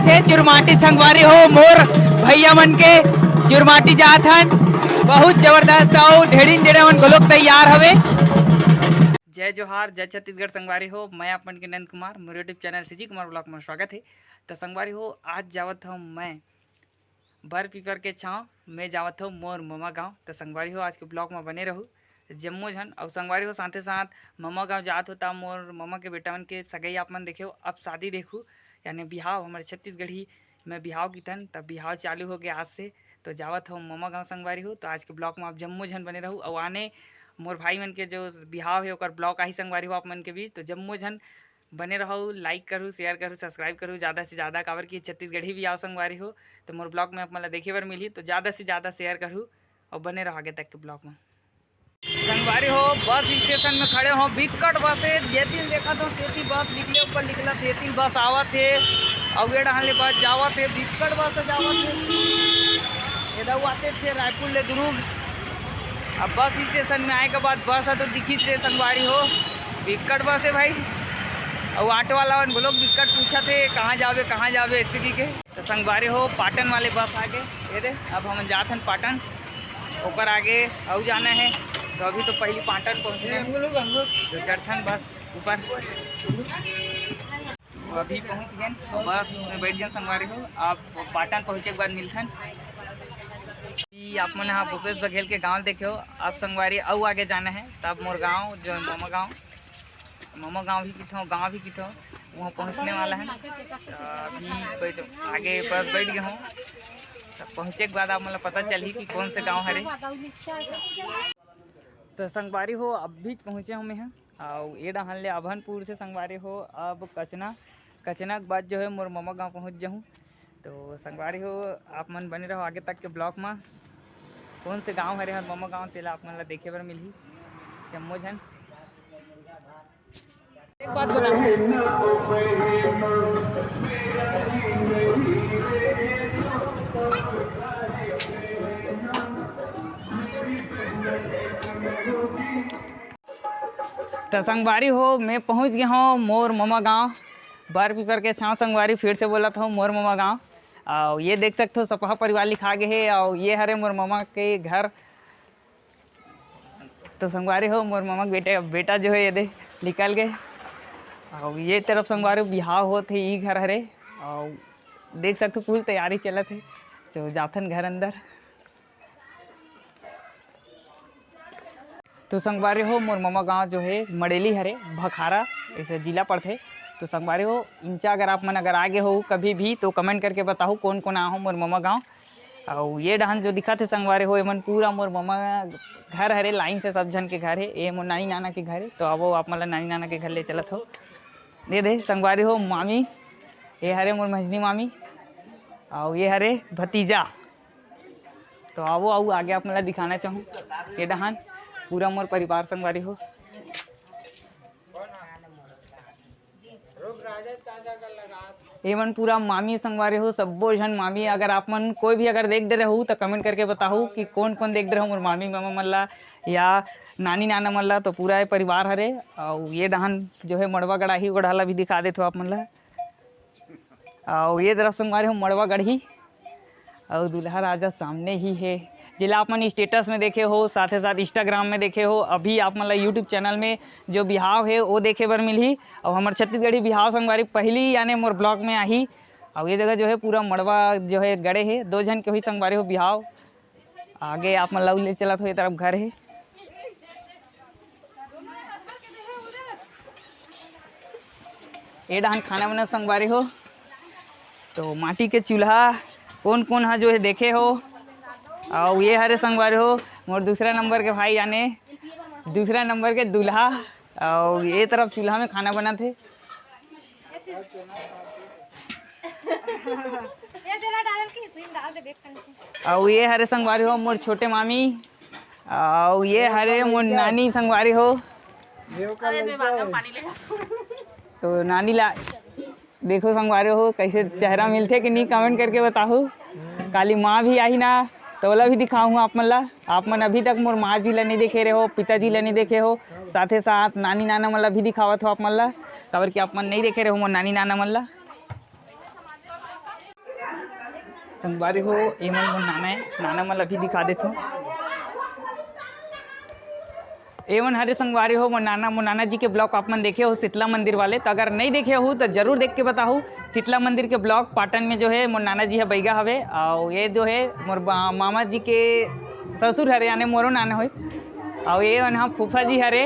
जात है चुरमाटी संगवारी हो मोर भैया मन के चुरमाटी जात हन बहुत जबरदस्त और ढेड़ीन ढेड़े मन घलोक तैयार हवे। जय जोहार जय छत्तीसगढ़ संगवारी हो, मैं अपन के नंद कुमार मोर YouTube channel CG Kumar blog में स्वागत है। तो संगवारी हो आज जावत हूँ मैं बर पीपर के छाँव में जावत हूँ मोर ममा गाँव। तो संगवारी हो आज के ब्लॉग में बने रहूँ जम्मो झन और संगवारी हो साथे साथ ममा गाँव जात होता मोर ममा के बेटा मन के सगाई आप मन देखे अब शादी देखूँ यानी बिहाव हमारे छत्तीसगढ़ी में बिहाव की तन तब बिहाव चालू हो गया आज से। तो जावत हो ममा गाँव संगवारी हो। तो आज के ब्लॉग में आप जम्मो झन बने रहूँ और आने मोर भाई मन के जो बिहाव है ओकर ब्लॉग आई संगवारी हो आप मन के बीच। तो जम्मो झन बने रहो, लाइक करूँ, शेयर करूँ, सब्सक्राइब करूँ ज़्यादा से ज़्यादा काबर की छत्तीसगढ़ी भी आओ संगवारी हो। तो मोर ब्लॉग में आप मतलब देखे बर मिली तो ज़्यादा से ज़्यादा शेयर करूँ और बने रहो आगे तक के ब्लॉग में। संगवारी हो बस स्टेशन में खड़े हो, बिकट बस है जेती देखा तो तेती बस निकले ऊपर निकला तेती बस आवत है और ये डहान ले बस जावत है, बिकट बस जावत है इधर आते थे रायपुर ले दुर्ग। अब बस स्टेशन में आए के बाद बस है तो दिखी थे संगवारी हो बिकट बस है भाई। और ऑटो वाला लोग दिक्कत पूछा थे कहाँ जावे स्थिति के। तो संगवारी हो पाटन वाले बस आगे ये दे अब हम जाते हैं पाटन ऊपर आगे और जाना है। तो अभी तो पहली पाटन पहुँचने तो चढ़थन बस ऊपर तो अभी पहुँच गए बस में बैठ गए संगवारी हो। आप पाटन पहुँचे के बाद मिलथन आप मन हाँ भूपेश बघेल के गाँव देखे हो। आप संगवारी और आगे जाना है तब मोर गाँव जो ममा गाँव भी किथों गाँव भी किथों वहाँ पहुँचने वाला है। अभी आगे बस बैठ गए हूँ तब पहुँचे के बाद आप मतलब पता चली कि कौन से गाँव हरे। तो संगवारी हो अब भी पहुँचे हूँ मैं और ये डहान ले अभनपुर से संगवारी हो अब कचना के बाद जो है मोर ममा गाँव पहुँच जाऊँ। तो संगवारी हो आप मन बने रहो आगे तक के ब्लॉग में कौन से गाँव हरे हर ममा गाँव तेला आप मन ला देखे बर मिलही जम्मो झन। एक बात तो संगवारी हो मैं पहुंच गया हूँ मोर ममा गाँव बर पीपर के छाँव। संगवारी फिर से बोला था मोर ममा गाँव और ये देख सकते हो सपहा परिवार लिखा गए है और ये हरे मोर ममा के घर। तो संगवारी हो मोर ममा के बेटा जो है ये दे निकल गए और ये तरफ संगवारी बिहाव होते ही घर हरे और देख सकते हो फुल तैयारी चलत है तो जाथन घर अंदर। तो संगवारी हो मोर ममा गाँव जो है मड़ेली हरे भखारा ऐसे जिला पड़ते। तो संगवारी हो इंचा अगर आप मन अगर आगे हो कभी भी तो कमेंट करके बताओ कौन कौन आ हो मोर ममा गाँव। और ये डहान जो दिखा थे संगवारी हो एमन पूरा मोर ममा घर हरे लाइन से सब जन के घर है ये मोर नानी नाना के घर है। तो अब आप मतलब नानी नाना के घर ले चलत हो दे संगवारी हो मामी ये हरे मोर मझनी मामी और ये हरे भतीजा। तो आओ आगे आप मतलब दिखाना चाहूँ ये डहान पूरा मोर परिवार संगवारी हो। ये मन पूरा मामी संगवारी हो सब्बो झन मामी। अगर आप मन कोई भी अगर देख दे रहे हो तो कमेंट करके बताओ कि कौन कौन देख दे रहे हो मोर मामी मामा मन ला या नानी नाना मन ला। तो पूरा ये परिवार हरे और ये डहान जो है मड़वा गड़ाही गढ़ाला भी दिखा देते हो आप मन ला। और ये तरफ संगवारी हो मड़वा गढ़ी और दूल्हा राजा सामने ही है जिला आप मन स्टेटस में देखे हो साथ ही साथ इंस्टाग्राम में देखे हो। अभी आप मतलब यूट्यूब चैनल में जो बिहाव है वो देखे बर मिलही और हमारे छत्तीसगढ़ी बिहाव संगवारी पहली यानी मोर ब्लॉग में आई। और ये जगह जो है पूरा मड़वा जो है गड़े है दो जन के हुई संगवारी हो बिहाव। आगे आप मतलब ले चला तो ये तरफ घर है। ये डहान खाना बना संगवारी हो तो माटी के चूल्हा कौन कौन है जो है देखे हो। और ये हरे संगवारी हो मोर दूसरा नंबर के भाई यानी दूसरा नंबर के दूल्हा और ये तरफ चूल्हा में खाना बना थे। और ये हरे संगवारी हो मोर छोटे मामी और ये हरे मोर नानी संगवारी हो। तो नानी ला देखो संगवारी हो कैसे चेहरा मिलते कि नहीं कमेंट करके बताओ। काली माँ भी आई ना तो वाला भी दिखाऊँ आप मन ला। आप मन अभी तक मोर माँ जी ला नहीं देखे रहे हो पिताजी ला नहीं देखे हो साथ ही साथ नानी नाना मन ला भी दिखावत हो आप मन ला काबर कि आप मन नहीं देखे रहे हो मोर नानी नाना मन ला। संगवारी हो ये मन मोर नाना है, नाना मन अभी दिखा देता हूँ। एवन हरे संगवारी हो मोर नाना जी के ब्लॉग आप मन देखे हो शीतला मंदिर वाले, तो अगर नहीं देखे हो तो जरूर देख के बताओ। शीतला मंदिर के ब्लॉग पाटन में जो है मोर नाना जी है बैगा हवे, और ये जो है मोर मामा जी के ससुर हरे यानी मोरो नाना हो, और ये हाँ फूफा जी हरे।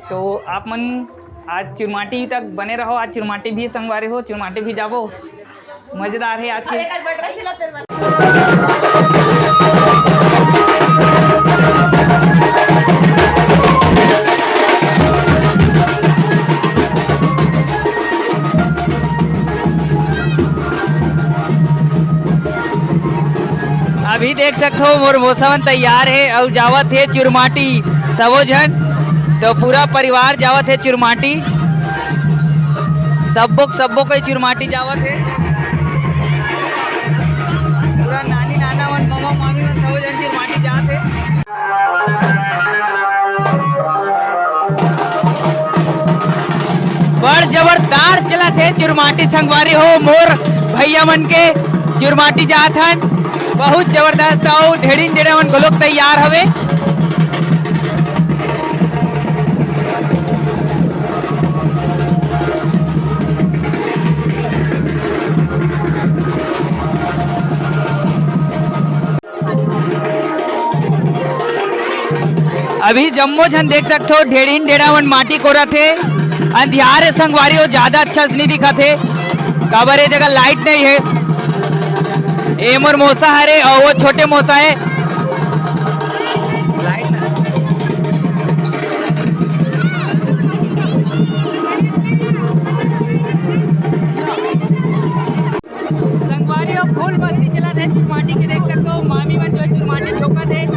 तो आप मन आज चिरमाटी तक बने रहो, आज चिरमाटी भी संगवारी हो, चिरमाटी भी जाबो, मजेदार है आज के। अभी देख सकते हो मोर मौसम तैयार है और जावत है चिरमाटी सबो जन, तो पूरा परिवार जावत है चिरमाटी, सबो कोई चिरमाटी जावत है, पूरा नानी नाना मन मामा मामी मन सबो जन चिरमाटी जात है। बड़ जबरदार चलत है चिरमाटी संगवारी हो, मोर भैया मन के चिरमाटी जात हन, बहुत जबरदस्त और ढेड़ीन डेढ़े मन घलोक तैयार हवे। अभी जम्मो झन देख सकते हो ढेड़ीन डेढ़ा मन माटी कोरत है, अंधियार है संगवारी हो, ज्यादा अच्छा से नहीं दिखत है, काबर ये जगह लाइट नहीं है। ये मोर मौसा हरे और वो छोटे मौसा है, लाइट संगवारी और फूल बत्ती चलत है चिरमाटी के, देख सकते हो मामी मन जो है चिरमाटी झोंकत है।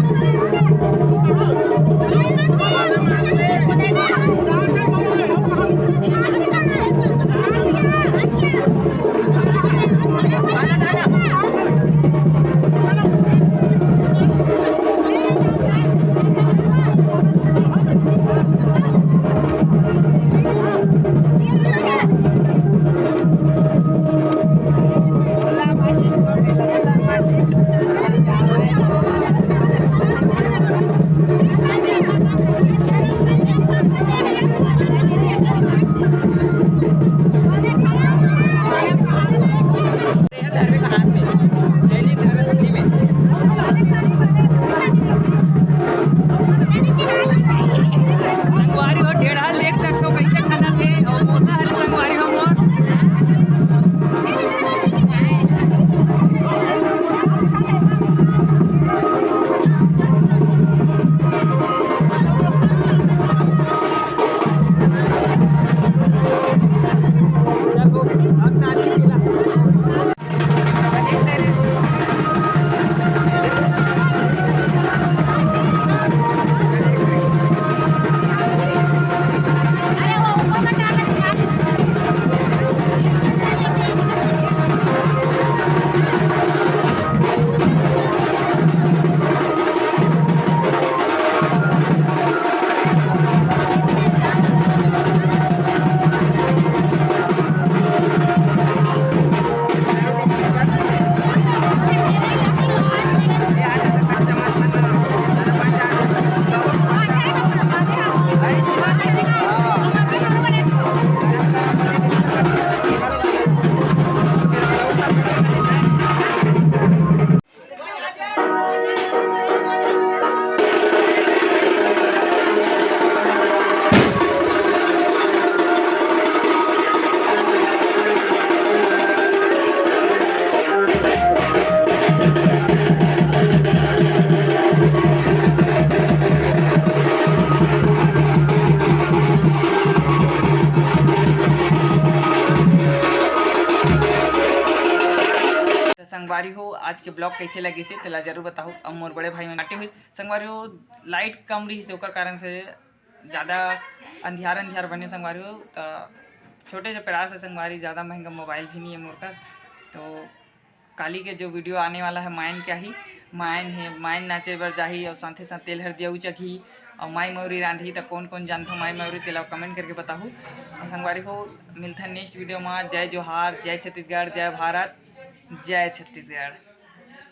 संगवारी हो आज के ब्लॉग कैसे लगे से तेला जरूर बताओ। अब मोर बड़े भाई में काटे हुई संगवारी हो, लाइट कम रही से कारण से ज़्यादा अंधियार बने संगवारी हो, तो छोटे से प्रयास है संगवारी, ज़्यादा महंगा मोबाइल भी नहीं है मोर का। तो काली के जो वीडियो आने वाला है मायन क्या ही मायन है, मायन नाचे बर जाही और साथे साथ तेल हर दिया चखी और माई मयूरी रांधी, तो कौन कौन जानता माई मयूरी तेला कमेंट करके बताऊँ। संगवारी हो मिलता है नेक्स्ट वीडियो में। जय जोहार, जय छत्तीसगढ़, जय भारत। जय छत्तीसगढ़।